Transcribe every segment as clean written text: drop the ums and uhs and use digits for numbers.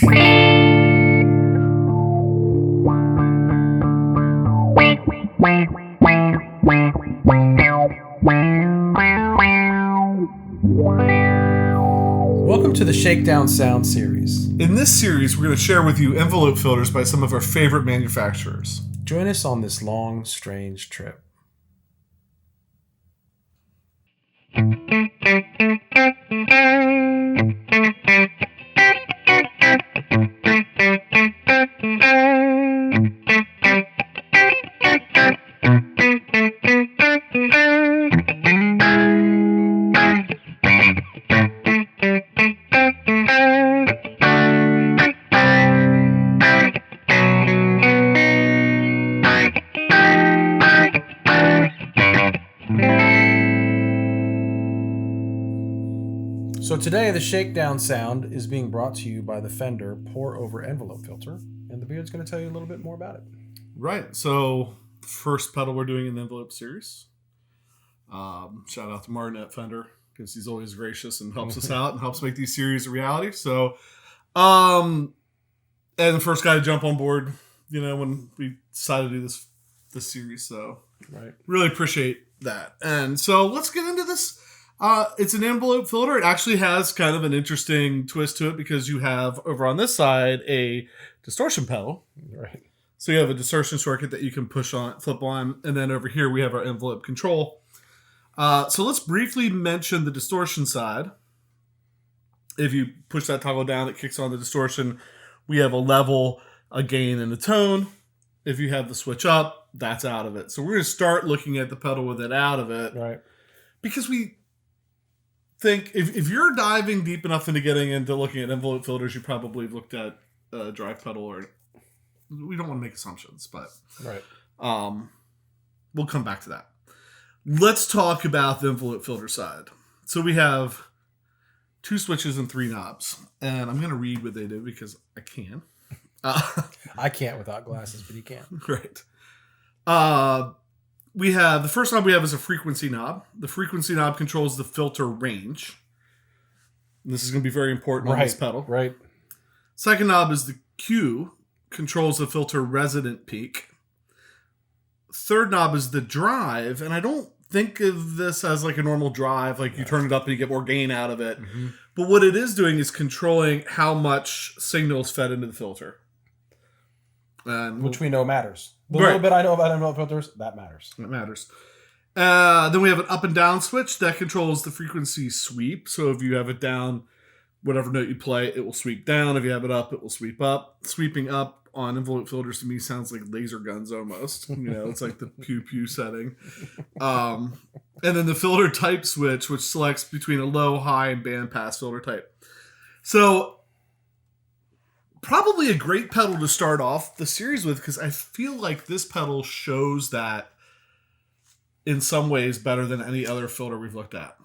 Welcome to the Shakedown Sound Series. In this series, we're going to share with you envelope filters by some of our favorite manufacturers. Join us on this long, strange trip. So today, the Shakedown sound is being brought to you by the Fender pour-over envelope filter, and the Beard's going to tell you a little bit more about it. Right. So, first pedal we're doing in the envelope series. Shout out to Martin at Fender, because he's always gracious and helps us out and helps make these series a reality. So, and the first guy to jump on board, when we decided to do this series. So, right. Really appreciate that. And so, let's get into this. It's an envelope filter. It actually has kind of an interesting twist to it because you have over on this side a distortion pedal. Right. So you have a distortion circuit that you can flip on, and then over here we have our envelope control. So let's briefly mention the distortion side. If you push that toggle down, it kicks on the distortion. We have a level, a gain, and a tone. If you have the switch up, that's out of it. So we're going to start looking at the pedal with it out of it. Right. Because we think if you're diving deep enough into getting into looking at envelope filters, you probably have looked at a drive pedal, or we don't want to make assumptions, but right. We'll come back to that. Let's talk about the envelope filter side. So we have 2 switches and 3 knobs, and I'm going to read what they do because I can. I can't without glasses, but you can. Right. We have the first knob we have is a frequency knob. The frequency knob controls the filter range. And this is going to be very important on this pedal. Right. Second knob is the Q, controls the filter resident peak. Third knob is the drive, and I don't think of this as like a normal drive, like you turn it up and you get more gain out of it. Mm-hmm. But what it is doing is controlling how much signal is fed into the filter. Which we know matters. The little bit I know about envelope filters, that matters. It matters. Then we have an up and down switch that controls the frequency sweep. So if you have it down, whatever note you play, it will sweep down. If you have it up, it will sweep up. Sweeping up on envelope filters to me sounds like laser guns almost. It's like the pew-pew setting. And then the filter type switch, which selects between a low, high, and bandpass filter type. So probably a great pedal to start off the series with, because I feel like this pedal shows that in some ways better than any other filter we've looked at.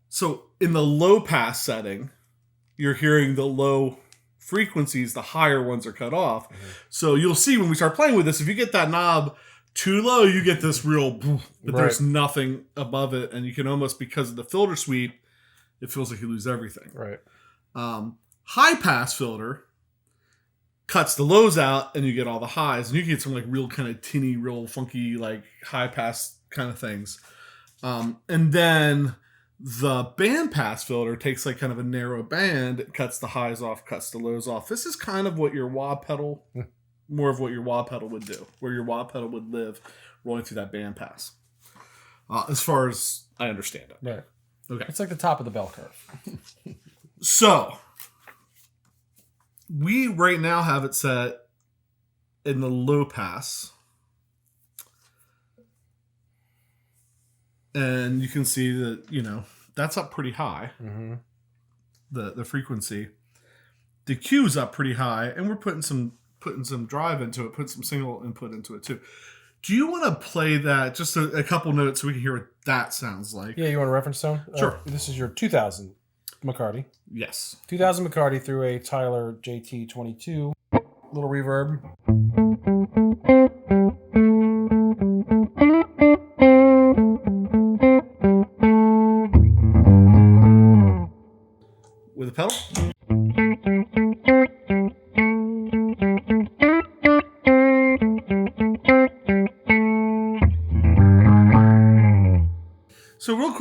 So in the low pass setting, you're hearing the low frequencies, the higher ones are cut off. Mm-hmm. So you'll see when we start playing with this, if you get that knob too low, you get this real, but there's nothing above it. And you can almost, because of the filter sweep, it feels like you lose everything. Right. High pass filter cuts the lows out and you get all the highs, and you get some like real kind of tinny, real funky, like high pass kind of things. And then the band pass filter takes like kind of a narrow band, it cuts the highs off, cuts the lows off. This is kind of what your wah pedal, more of what your wah pedal would do, where your wah pedal would live rolling through that band pass. As far as I understand it. Right. Okay. It's like the top of the bell curve. So we right now have it set in the low pass. And you can see that, that's up pretty high. Mm-hmm. The frequency. The Q's up pretty high, and we're putting some drive into it, putting some signal input into it too. Do you want to play that, just a couple notes so we can hear what that sounds like? Yeah, you want a reference tone? Sure. This is your 2000 McCarty. Yes. 2000 McCarty through a Tailor JT22. Little reverb. With a pedal.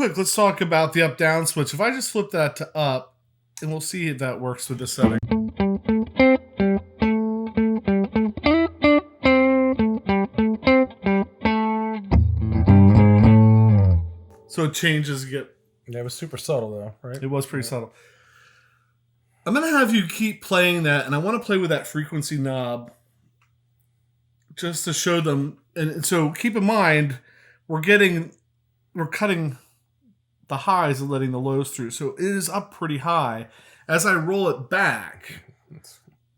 quick, let's talk about the up-down switch. If I just flip that to up, and we'll see if that works with this setting. So it changes. Yeah, it was super subtle though, right? It was pretty subtle. I'm going to have you keep playing that, and I want to play with that frequency knob just to show them. And so keep in mind, we're cutting the highs and letting the lows through. So it is up pretty high. As I roll it back,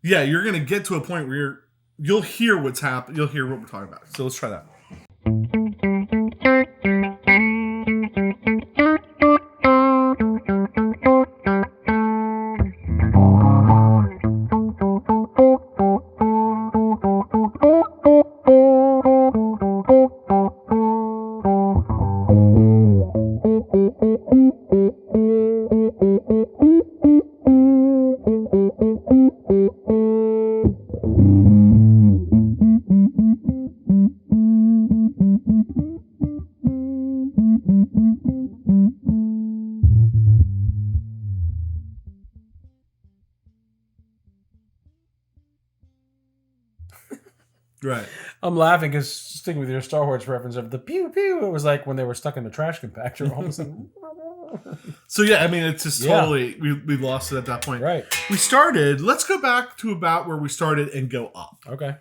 yeah, you're going to get to a point where you'll hear what's happening. You'll hear what we're talking about. So let's try that. Right. I'm laughing because sticking with your Star Wars reference of the pew pew, it was like when they were stuck in the trash compactor. Almost like, so yeah, I mean, it's just totally we lost it at that point. Right. We started. Let's go back to about where we started and go up. Okay.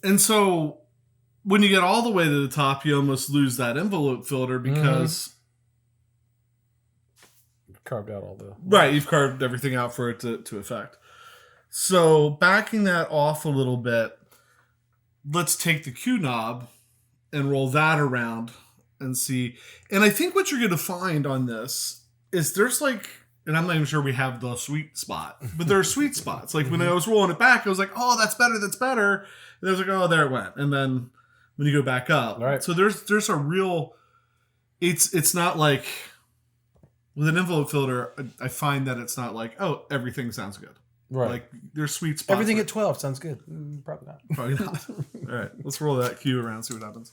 And so when you get all the way to the top, you almost lose that envelope filter because you've carved out all the right. You've carved everything out for it to affect. So backing that off a little bit, let's take the Q knob and roll that around and see. And I think what you're going to find on this is there's like, and I'm not even sure we have the sweet spot, but there are sweet spots. Like when I was rolling it back, I was like, oh, that's better. That's better. And I was like, oh, there it went. And then when you go back up, right. So there's a real, it's not like with an envelope filter, I find that it's not like, oh, everything sounds good. Right. Like there's sweet spots. Everything at 12 sounds good. Probably not. Probably not. All right. Let's roll that cue around, see what happens.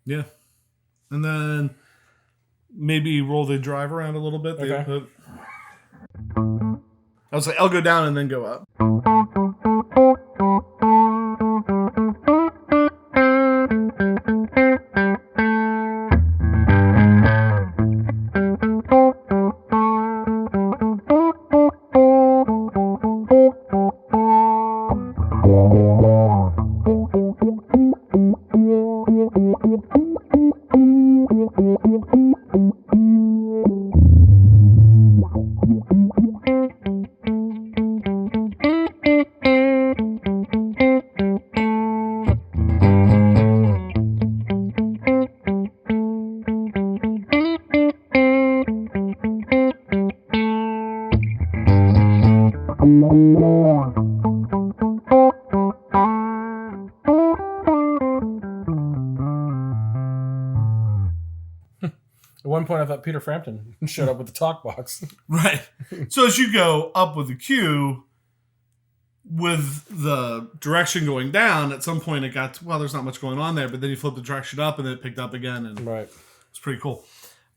Yeah. And then maybe roll the drive around a little bit. Okay. I was like, I'll go down and then go up. At one point, I thought Peter Frampton showed up with the talk box. Right. So as you go up with the cue, with the direction going down, at some point it got to, well, there's not much going on there, but then you flip the direction up and then it picked up again. And right. It's pretty cool.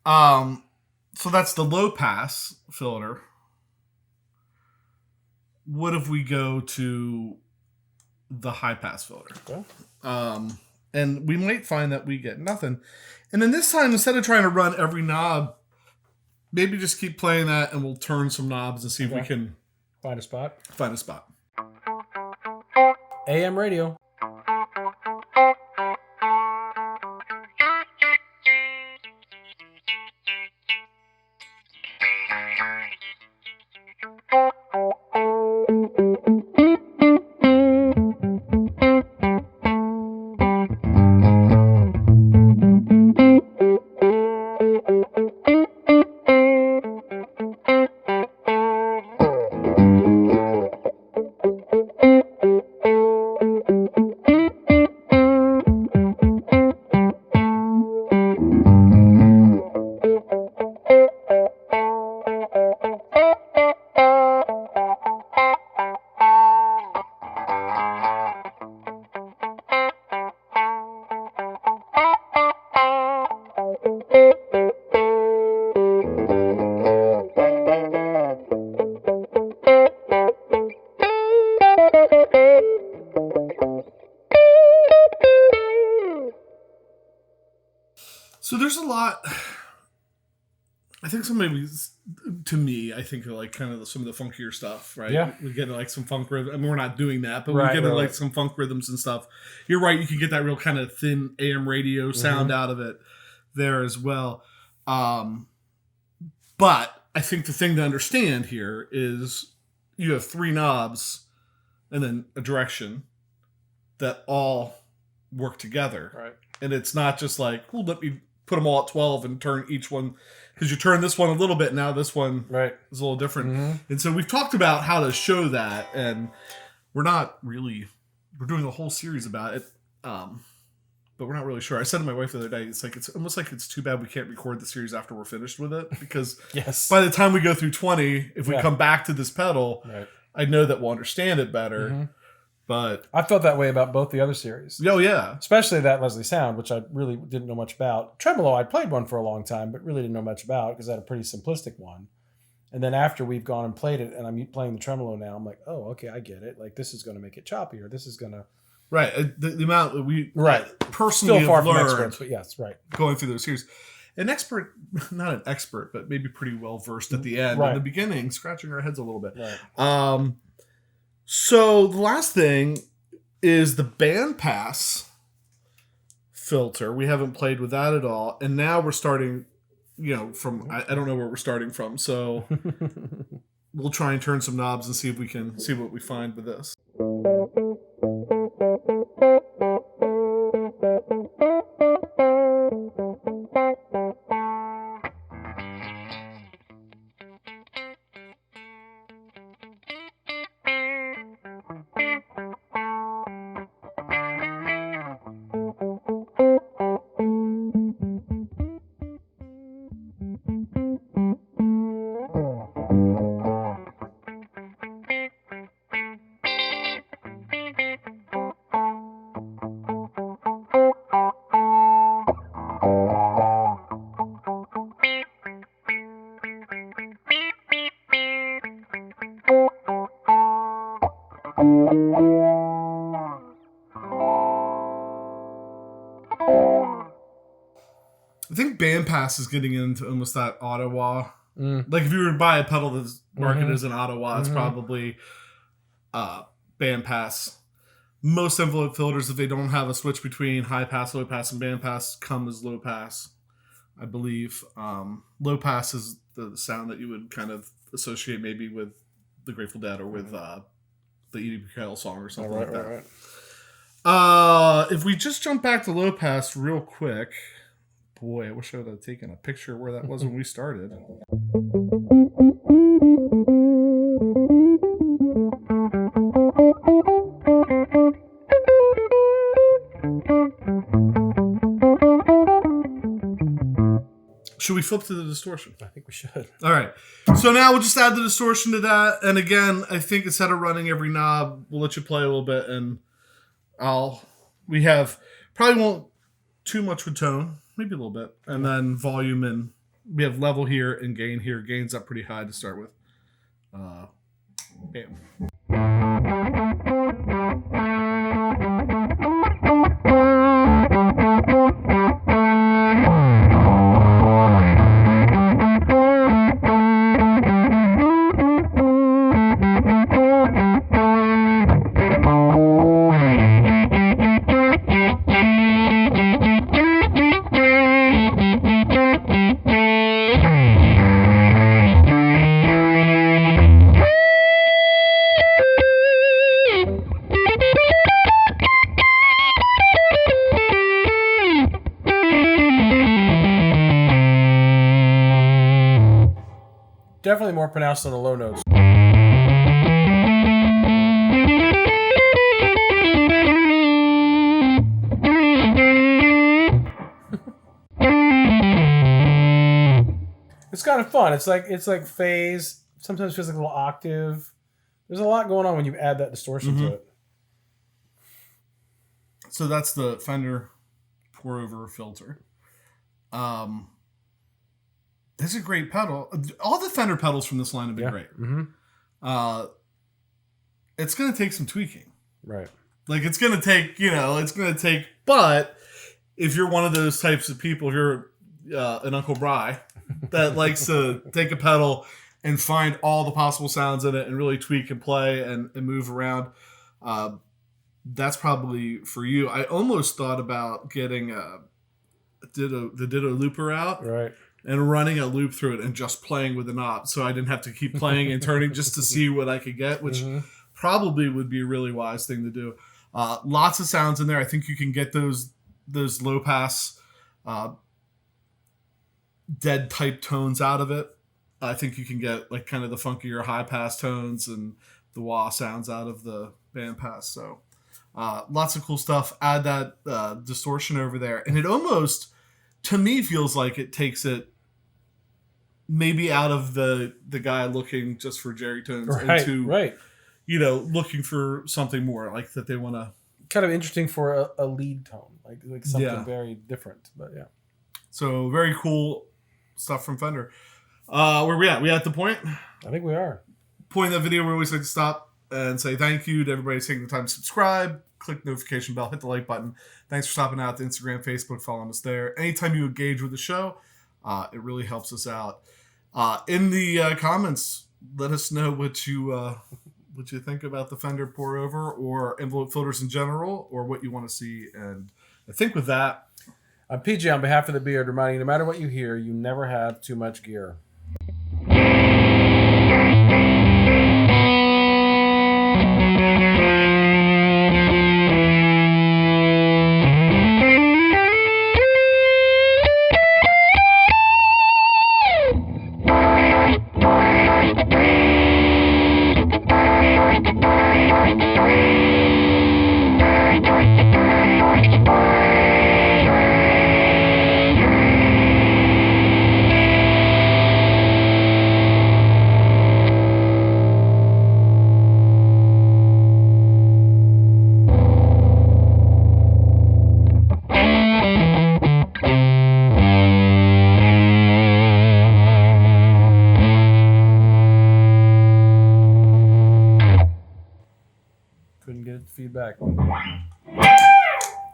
So that's the low pass filter. What if we go to the high pass filter? Okay. And we might find that we get nothing. And then this time, instead of trying to run every knob, maybe just keep playing that and we'll turn some knobs and see if we can find a spot. AM radio. So there's a lot. I think to me, I think like kind of some of the funkier stuff, right? Yeah. We get like some funk rhythm. I mean, we're not doing that, but Right, we get right, like some funk rhythms and stuff. You're right. You can get that real kind of thin AM radio sound out of it there as well. But I think the thing to understand here is you have 3 knobs and then a direction that all work together. Right. And it's not just like, well, let me put them all at 12 and turn each one, because you turn this one a little bit, now this one is a little different. And so we've talked about how to show that, and we're doing a whole series about it, but we're not really sure. I said to my wife the other day, it's almost like it's too bad we can't record the series after we're finished with it, because by the time we go through 20, if we come back to this pedal, I know that we'll understand it better. But I felt that way about both the other series. Oh, yeah. Especially that Leslie Sound, which I really didn't know much about. Tremolo, I played one for a long time, but really didn't know much about because I had a pretty simplistic one. And then after we've gone and played it, and I'm playing the tremolo now, I'm like, oh, okay, I get it. Like, this is going to make it choppier. This is going to... Right. The amount that we personally Still far have from learned experts, but yes, right. Going through those series. Not an expert, but maybe pretty well versed at the end. In the beginning, scratching our heads a little bit. Right. So the last thing is the bandpass filter. We haven't played with that at all. And now we're starting, from, I don't know where we're starting from. So we'll try and turn some knobs and see if we can see what we find with this. I think bandpass is getting into almost that auto wah. Like if you were to buy a pedal that's marketed as an auto wah, it's probably bandpass. Most envelope filters, if they don't have a switch between high pass, low pass, and bandpass, come as low pass, I believe. Low pass is the sound that you would kind of associate maybe with the Grateful Dead or with the Edie Brickell song or something like that. If we just jump back to low pass real quick. Boy, I wish I would have taken a picture of where that was when we started. Should we flip to the distortion? I think we should. All right. So now we'll just add the distortion to that. And again, I think instead of running every knob, we'll let you play a little bit. And probably won't too much with tone. maybe a little bit. And then volume, and we have level here and gain here. Gain's up pretty high to start with. Bam. Definitely more pronounced on the low notes. It's kind of fun. It's like phase. Sometimes feels like a little octave. There's a lot going on when you add that distortion to it. So that's the Fender pour over filter. It's a great pedal. All the Fender pedals from this line have been great. Mm-hmm. It's going to take some tweaking. Right. Like it's going to take, but if you're one of those types of people, if you're an Uncle Bry that likes to take a pedal and find all the possible sounds in it and really tweak and play and move around, that's probably for you. I almost thought about getting the Ditto looper out. Right. And running a loop through it and just playing with the knob, so I didn't have to keep playing and turning just to see what I could get, which probably would be a really wise thing to do. Lots of sounds in there. I think you can get those low pass, dead type tones out of it. I think you can get like kind of the funkier high pass tones and the wah sounds out of the band pass. So lots of cool stuff. Add that distortion over there, and it almost, to me, feels like it takes it maybe out of the guy looking just for Jerry tones into looking for something more, like that they want to. Kind of interesting for a lead tone, like something very different. But yeah. So very cool stuff from Fender. Where we at? We at the point? I think we are. Point of that video, we always like to stop and say thank you to everybody taking the time to subscribe, click the notification bell, hit the like button. Thanks for stopping out to Instagram, Facebook, following us there. Anytime you engage with the show, it really helps us out. In the comments, let us know what you think about the Fender pour over or envelope filters in general, or what you want to see. And I think with that, I'm PJ on behalf of the Beard, reminding you, no matter what you hear, you never have too much gear. Couldn't get feedback.